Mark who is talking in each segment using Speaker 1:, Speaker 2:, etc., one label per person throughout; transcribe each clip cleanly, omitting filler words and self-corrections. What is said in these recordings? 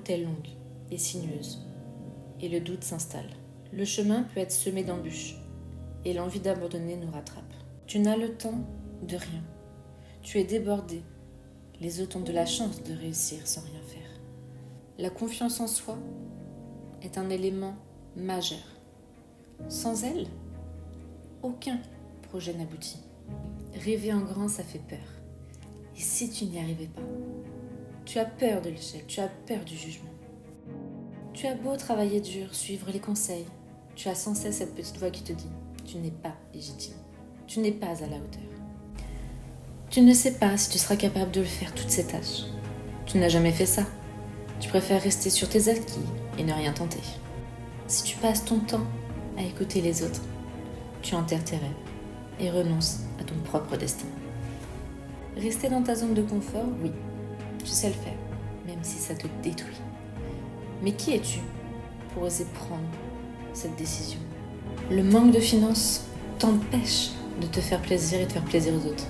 Speaker 1: route est longue et sinueuse, et le doute s'installe. Le chemin peut être semé d'embûches, et l'envie d'abandonner nous rattrape. Tu n'as le temps de rien. Tu es débordé. Les autres ont de la chance de réussir sans rien faire. La confiance en soi est un élément majeur. Sans elle, aucun projet n'aboutit. Rêver en grand, ça fait peur. Et si tu n'y arrivais pas, tu as peur de l'échec, tu as peur du jugement. Tu as beau travailler dur, suivre les conseils, tu as sans cesse cette petite voix qui te dit « Tu n'es pas légitime, tu n'es pas à la hauteur ». Tu ne sais pas si tu seras capable de le faire toutes ces tâches. Tu n'as jamais fait ça. Tu préfères rester sur tes acquis et ne rien tenter. Si tu passes ton temps à écouter les autres, tu enterres tes rêves et renonces à ton propre destin. Rester dans ta zone de confort, oui, tu sais le faire, même si ça te détruit. Mais qui es-tu pour oser prendre cette décision? Le manque de finances t'empêche de te faire plaisir et de faire plaisir aux autres.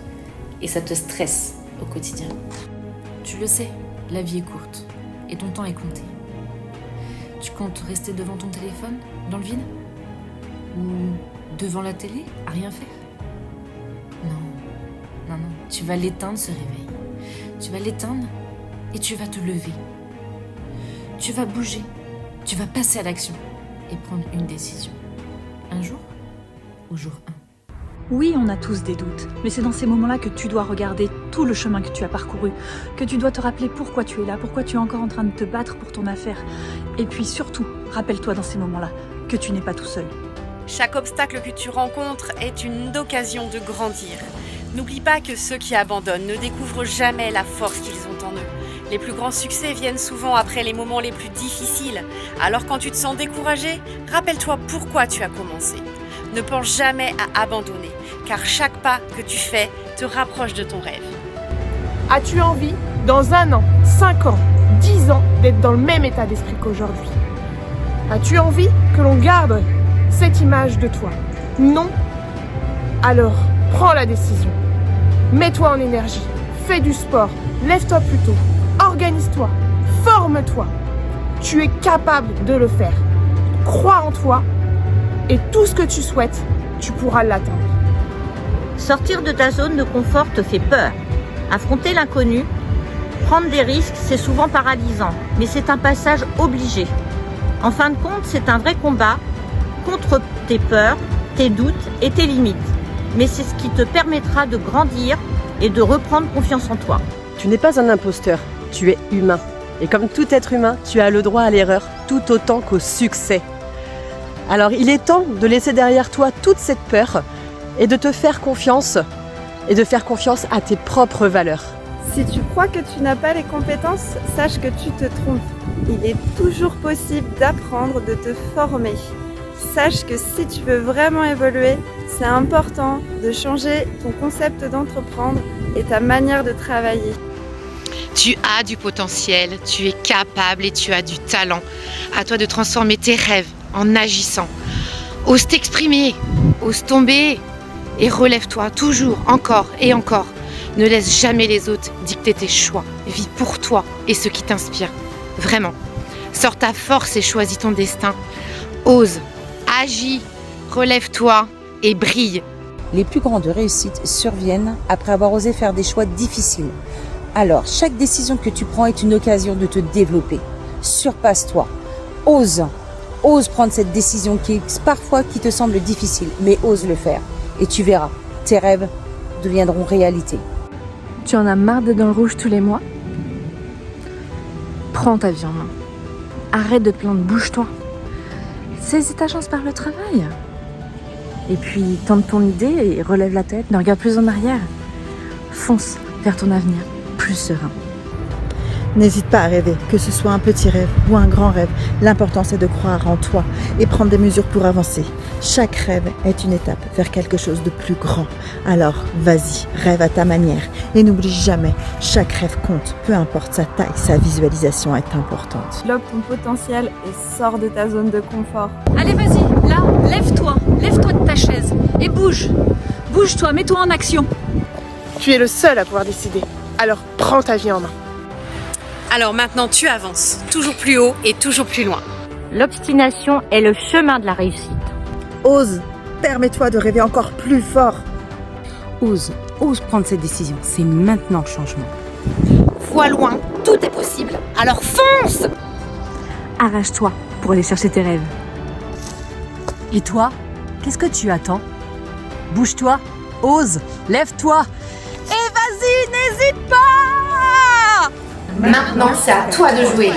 Speaker 1: Et ça te stresse au quotidien. Tu le sais, la vie est courte et ton temps est compté. Tu comptes rester devant ton téléphone, dans le vide? Ou devant la télé, à rien faire? Non, tu vas l'éteindre ce réveil. Tu vas l'éteindre et tu vas te lever. Tu vas bouger, tu vas passer à l'action et prendre une décision. Un jour ou jour 1.
Speaker 2: Oui, on a tous des doutes, mais c'est dans ces moments-là que tu dois regarder tout le chemin que tu as parcouru, que tu dois te rappeler pourquoi tu es là, pourquoi tu es encore en train de te battre pour ton affaire. Et puis surtout, rappelle-toi dans ces moments-là que tu n'es pas tout seul.
Speaker 3: Chaque obstacle que tu rencontres est une occasion de grandir. N'oublie pas que ceux qui abandonnent ne découvrent jamais la force qu'ils ont en eux. Les plus grands succès viennent souvent après les moments les plus difficiles. Alors quand tu te sens découragé, rappelle-toi pourquoi tu as commencé. Ne pense jamais à abandonner, car chaque pas que tu fais te rapproche de ton rêve.
Speaker 4: As-tu envie, dans 1 an, 5 ans, 10 ans, d'être dans le même état d'esprit qu'aujourd'hui? As-tu envie que l'on garde cette image de toi? Non? Alors, prends la décision. Mets-toi en énergie, fais du sport, lève-toi plus tôt, organise-toi, forme-toi. Tu es capable de le faire. Crois en toi et tout ce que tu souhaites, tu pourras l'atteindre.
Speaker 5: Sortir de ta zone de confort te fait peur. Affronter l'inconnu, prendre des risques, c'est souvent paralysant, mais c'est un passage obligé. En fin de compte, c'est un vrai combat contre tes peurs, tes doutes et tes limites. Mais c'est ce qui te permettra de grandir et de reprendre confiance en toi.
Speaker 6: Tu n'es pas un imposteur, tu es humain. Et comme tout être humain, tu as le droit à l'erreur tout autant qu'au succès. Alors il est temps de laisser derrière toi toute cette peur et de te faire confiance et de faire confiance à tes propres valeurs.
Speaker 7: Si tu crois que tu n'as pas les compétences, sache que tu te trompes. Il est toujours possible d'apprendre, de te former. Sache que si tu veux vraiment évoluer, c'est important de changer ton concept d'entreprendre et ta manière de travailler.
Speaker 8: Tu as du potentiel, tu es capable et tu as du talent. À toi de transformer tes rêves en agissant. Ose t'exprimer, ose tomber et relève-toi toujours, encore et encore. Ne laisse jamais les autres dicter tes choix. Vis pour toi et ce qui t'inspire. Vraiment. Sors ta force et choisis ton destin. Ose, agis, relève-toi et brille.
Speaker 9: Les plus grandes réussites surviennent après avoir osé faire des choix difficiles. Alors, chaque décision que tu prends est une occasion de te développer. Surpasse-toi. Ose prendre cette décision qui te semble difficile, mais ose le faire. Et tu verras, tes rêves deviendront réalité.
Speaker 2: Tu en as marre d'être dans le rouge tous les mois? Prends ta vie en main. Arrête de te plaindre, bouge-toi. Saisis ta chance par le travail. Et puis, tente ton idée et relève la tête, ne regarde plus en arrière. Fonce vers ton avenir, plus serein.
Speaker 10: N'hésite pas à rêver, que ce soit un petit rêve ou un grand rêve. L'important, c'est de croire en toi et prendre des mesures pour avancer. Chaque rêve est une étape vers quelque chose de plus grand. Alors, vas-y, rêve à ta manière. Et n'oublie jamais, chaque rêve compte. Peu importe sa taille, sa visualisation est importante.
Speaker 7: Développe ton potentiel et sors de ta zone de confort.
Speaker 2: Allez, vas-y, là, lève-toi de ta chaise et bouge. Bouge-toi, mets-toi en action.
Speaker 4: Tu es le seul à pouvoir décider. Alors, prends ta vie en main.
Speaker 3: Alors maintenant tu avances, toujours plus haut et toujours plus loin.
Speaker 5: L'obstination est le chemin de la réussite.
Speaker 10: Ose, permets-toi de rêver encore plus fort.
Speaker 9: Ose prendre cette décision. C'est maintenant le changement.
Speaker 3: Vois loin, tout est possible, alors fonce!
Speaker 2: Arrache-toi pour aller chercher tes rêves.
Speaker 6: Et toi, qu'est-ce que tu attends? Bouge-toi, ose, lève-toi et vas-y, n'hésite pas!
Speaker 8: Maintenant, c'est à toi de jouer.